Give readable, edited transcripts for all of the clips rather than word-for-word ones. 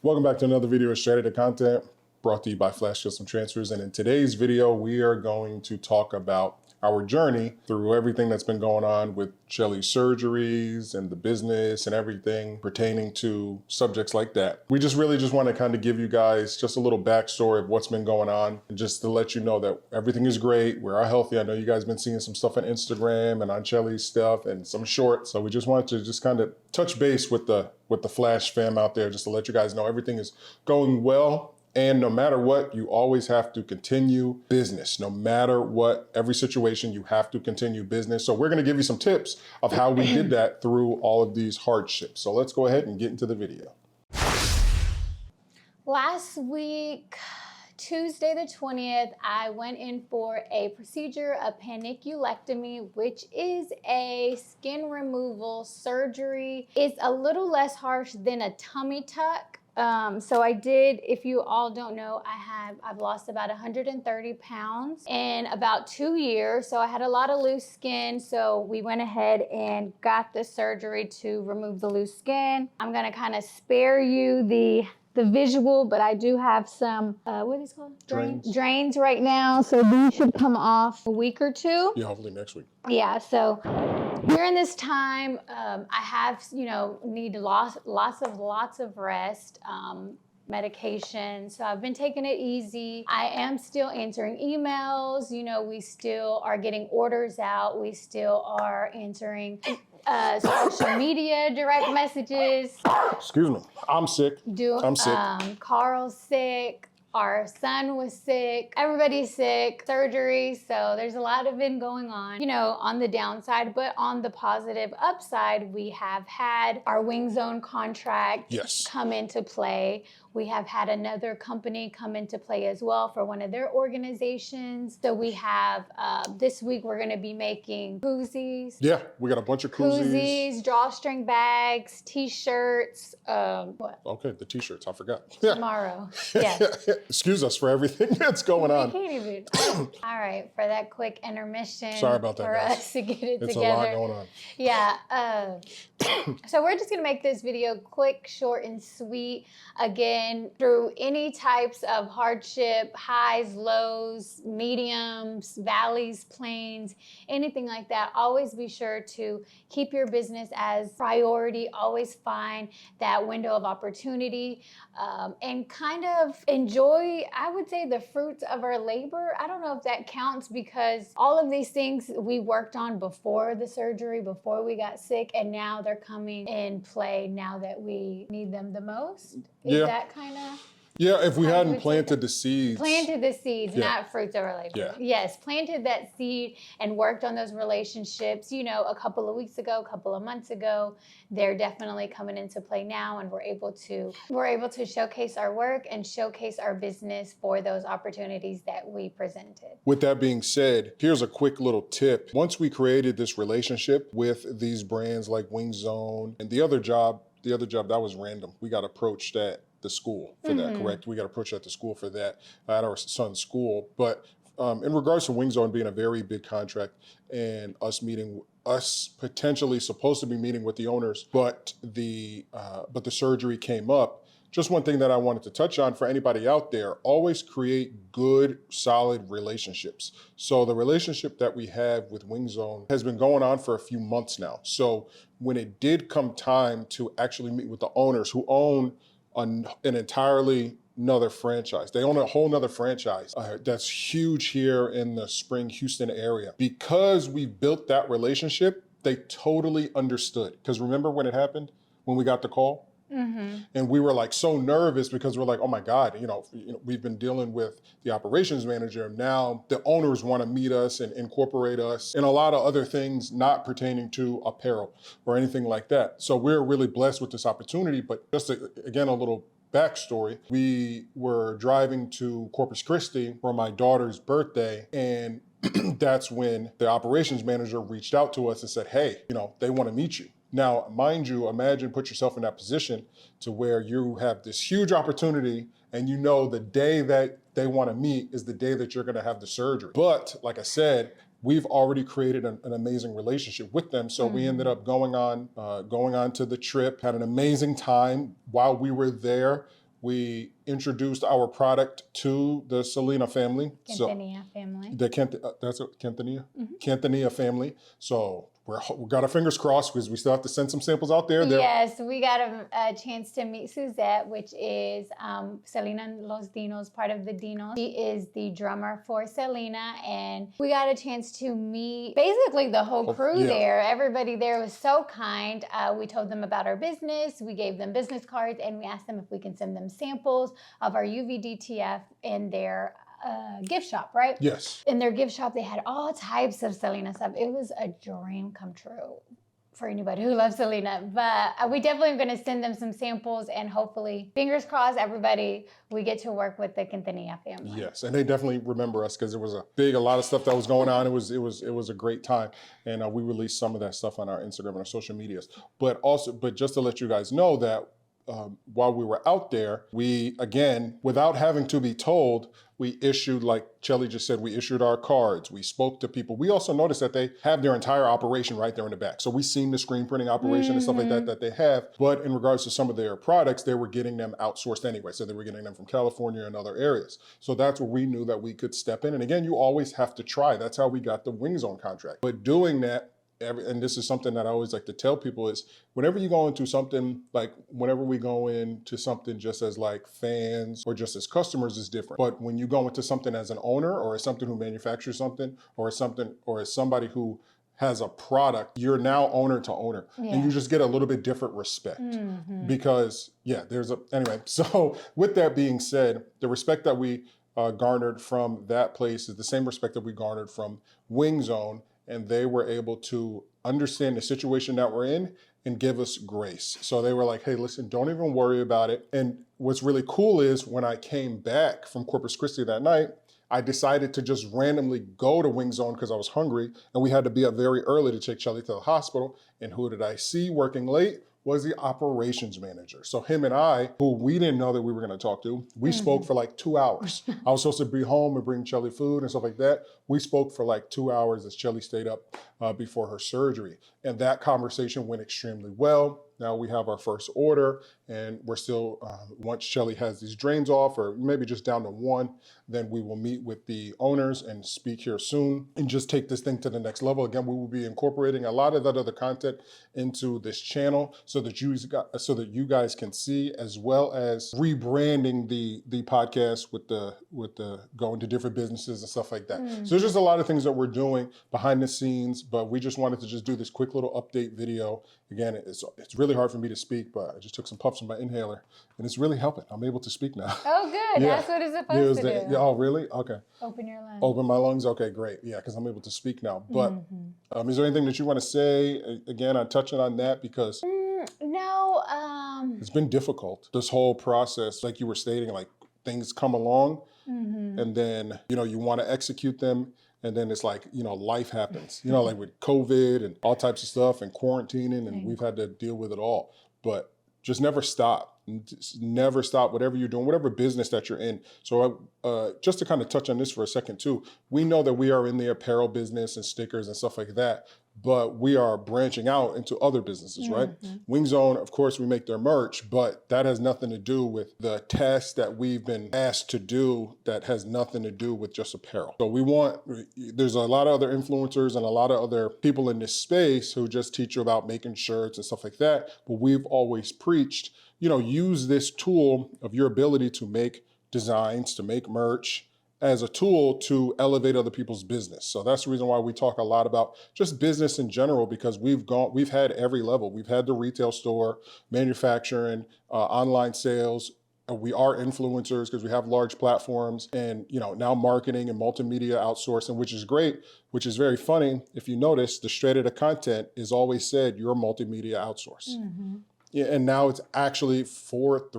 Welcome back to another video of Strategy Content brought to you by Flash Custom Transfers. And in today's video, we are going to talk about our journey through everything that's been going on with Chelly's surgeries and the business and everything pertaining to subjects like that. We really just want to kind of give you guys just a little backstory of what's been going on and just to let you know that everything is great. We are healthy. I know you guys have been seeing some stuff on Instagram and on Chelly's stuff and some shorts. So we just wanted to just kind of touch base with the Flash fam out there just to let you guys know everything is going well. And no matter what, you always have to continue business. No matter what, every situation, you have to continue business. So we're gonna give you some tips of how we did that through all of these hardships. So let's go ahead and get into the video. Last week, Tuesday the 20th, I went in for a procedure, a paniculectomy, which is a skin removal surgery. It's a little less harsh than a tummy tuck. So I did, if you all don't know, I've lost about 130 pounds in about 2 years. So I had a lot of loose skin. So we went ahead and got the surgery to remove the loose skin. I'm going to kind of spare you the visual, but I do have some, what is it called? Drains right now. So these should come off a week or two. Yeah, hopefully next week. Yeah, so during this time, I have, need lots of rest, medication. So I've been taking it easy. I am still answering emails. We still are getting orders out. We still are answering social media direct messages. Excuse me, I'm sick. I'm sick. Carl's sick. Our son was sick. Everybody's sick. Surgery. So there's a lot of it going on, on the downside, but on the positive upside, we have had our Wing Zone contract come into play. We have had another company come into play as well for one of their organizations. So we have, this week, we're going to be making koozies. Yeah, we got a bunch of koozies. Drawstring bags, t-shirts. What? Okay, the t-shirts, I forgot. Tomorrow, yeah. Excuse us for everything that's going on. I can't even. All right, for that quick intermission. Sorry about that, for guys. us to get it together. It's a lot going on. Yeah. So we're just gonna make this video quick, short, and sweet. Again, through any types of hardship, highs, lows, mediums, valleys, plains, anything like that, always be sure to keep your business as priority. Always find that window of opportunity and kind of enjoy, I would say, the fruits of our labor. I don't know if that counts because all of these things we worked on before the surgery, before we got sick, and now they're coming in play now that we need them the most. Is that kind of... Yeah, if we hadn't planted the seeds. Planted the seeds, not fruits of our labor. Yeah. Yes, planted that seed and worked on those relationships, a couple of weeks ago, a couple of months ago. They're definitely coming into play now, and we're able to showcase our work and showcase our business for those opportunities that we presented. With that being said, here's a quick little tip. Once we created this relationship with these brands like Wing Zone and the other job that was random. We got approached at the school for that, correct? We got approached at the school for that, at our son's school. But in regards to Wing Zone being a very big contract and us potentially supposed to be meeting with the owners, but the surgery came up. Just one thing that I wanted to touch on for anybody out there, always create good, solid relationships. So the relationship that we have with Wing Zone has been going on for a few months now. So when it did come time to actually meet with the owners who own an entirely another franchise. They own a whole nother franchise that's huge here in the Spring, Houston area. Because we built that relationship, they totally understood. Because remember when it happened, when we got the call? And we were like so nervous because we're like, oh my God, we've been dealing with the operations manager. Now the owners want to meet us and incorporate us and a lot of other things not pertaining to apparel or anything like that. So we're really blessed with this opportunity. But just again, a little backstory. We were driving to Corpus Christi for my daughter's birthday, and that's when the operations manager reached out to us and said, hey, they want to meet you. Now, mind you, put yourself in that position to where you have this huge opportunity and the day that they want to meet is the day that you're going to have the surgery. But like I said, we've already created an amazing relationship with them. So we ended up going on to the trip, had an amazing time while we were there. We introduced our product to the Selena family. Quintanilla family. The that's a Quintanilla? Quintanilla family. So we got our fingers crossed because we still have to send some samples out there. Yes, we got a chance to meet Suzette, which is Selena and Los Dinos, part of the Dinos. She is the drummer for Selena, and we got a chance to meet basically the whole crew there. Everybody there was so kind. We told them about our business. We gave them business cards, and we asked them if we can send them samples of our UVDTF in their gift shop, right? Yes. In their gift shop, they had all types of Selena stuff. It was a dream come true for anybody who loves Selena. But we definitely are going to send them some samples, and hopefully, fingers crossed, everybody, we get to work with the Quintanilla family. Yes, and they definitely remember us because it was a lot of stuff that was going on. It was a great time, and we released some of that stuff on our Instagram and our social medias. But just to let you guys know that while we were out there, we, again, without having to be told, we issued, like Chelly just said, we issued our cards. We spoke to people. We also noticed that they have their entire operation right there in the back. So we seen the screen printing operation and stuff like that they have. But in regards to some of their products, they were getting them outsourced anyway. So they were getting them from California and other areas. So that's where we knew that we could step in. And again, you always have to try. That's how we got the Wing Zone contract. But doing that, and this is something that I always like to tell people, is whenever you go into something, like whenever we go into something just as like fans or just as customers is different. But when you go into something as an owner or as something who manufactures something or as somebody who has a product, you're now owner to owner. And you just get a little bit different respect because anyway. So with that being said, the respect that we garnered from that place is the same respect that we garnered from Wing Zone. And they were able to understand the situation that we're in and give us grace. So they were like, hey, listen, don't even worry about it. And what's really cool is when I came back from Corpus Christi that night, I decided to just randomly go to Wing Zone because I was hungry, and we had to be up very early to take Chelly to the hospital. And who did I see working late? Was the operations manager. So him and I, who we didn't know that we were gonna talk to, we spoke for like 2 hours. I was supposed to be home and bring Chelly food and stuff like that. We spoke for like 2 hours as Chelly stayed up before her surgery. And that conversation went extremely well. Now we have our first order, and we're still, once Chelly has these drains off, or maybe just down to one, then we will meet with the owners and speak here soon and just take this thing to the next level. Again, we will be incorporating a lot of that other content into this channel so that you guys can see, as well as rebranding the podcast with the going to different businesses and stuff like that. So there's just a lot of things that we're doing behind the scenes, but we just wanted to just do this quick little update video. Again, it's really hard for me to speak, but I just took some puffs from my inhaler, and it's really helping. I'm able to speak now. Oh, good. That's what it's supposed to do. Oh, really? Okay. Open your lungs. Open my lungs? Okay, great. Yeah, because I'm able to speak now. But is there anything that you want to say? Again, I'm touching on that because no. It's been difficult. This whole process, like you were stating, like things come along and then, you want to execute them. And then it's like, life happens, like with COVID and all types of stuff and quarantining, and we've had to deal with it all. But just never stop. Just never stop, whatever you're doing, whatever business that you're in. So just to kind of touch on this for a second too, we know that we are in the apparel business and stickers and stuff like that, but we are branching out into other businesses, right? Wing Zone, of course, we make their merch, but that has nothing to do with the tasks that we've been asked to do that has nothing to do with just apparel. So there's a lot of other influencers and a lot of other people in this space who just teach you about making shirts and stuff like that. But we've always preached, use this tool of your ability to make designs, to make merch, as a tool to elevate other people's business. So that's the reason why we talk a lot about just business in general, because we've had every level. We've had the retail store, manufacturing, online sales. We are influencers because we have large platforms, and now marketing and multimedia outsourcing, which is great, which is very funny. If you notice, the Straight Outta Content is always said you're multimedia outsource. Yeah, and now it's actually 4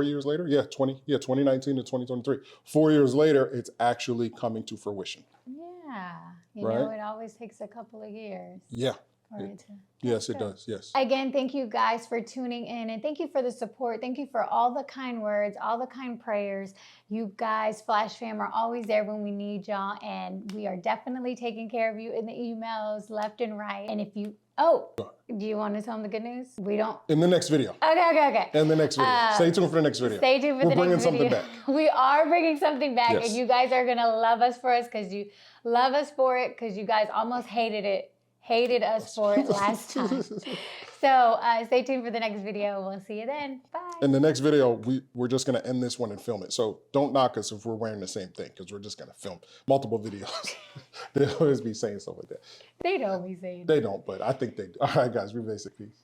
years later. 2019 to 2023. 4 years later, it's actually coming to fruition. Yeah, right? It always takes a couple of years. Yeah, for it to. Yes, it good. does. Yes. Again, thank you guys for tuning in and thank you for the support. Thank you for all the kind words, all the kind prayers. You guys, Flash Fam, are always there when we need y'all, and we are definitely taking care of you in the emails left and right. And if you, do you want to tell them the good news? We don't. In the next video. Okay. In the next video. Stay tuned for the next video. Stay tuned for the next video. We're bringing something back. We are bringing something back, Yes. and you guys are going to love us for us because you love us for it because you guys almost hated us for it last time. So stay tuned for the next video. We'll see you then. Bye. In the next video, we're just going to end this one and film it. So don't knock us if we're wearing the same thing because we're just going to film multiple videos. They always be saying stuff like that. They don't be saying They don't, but I think they do. All right, guys, we basic peace.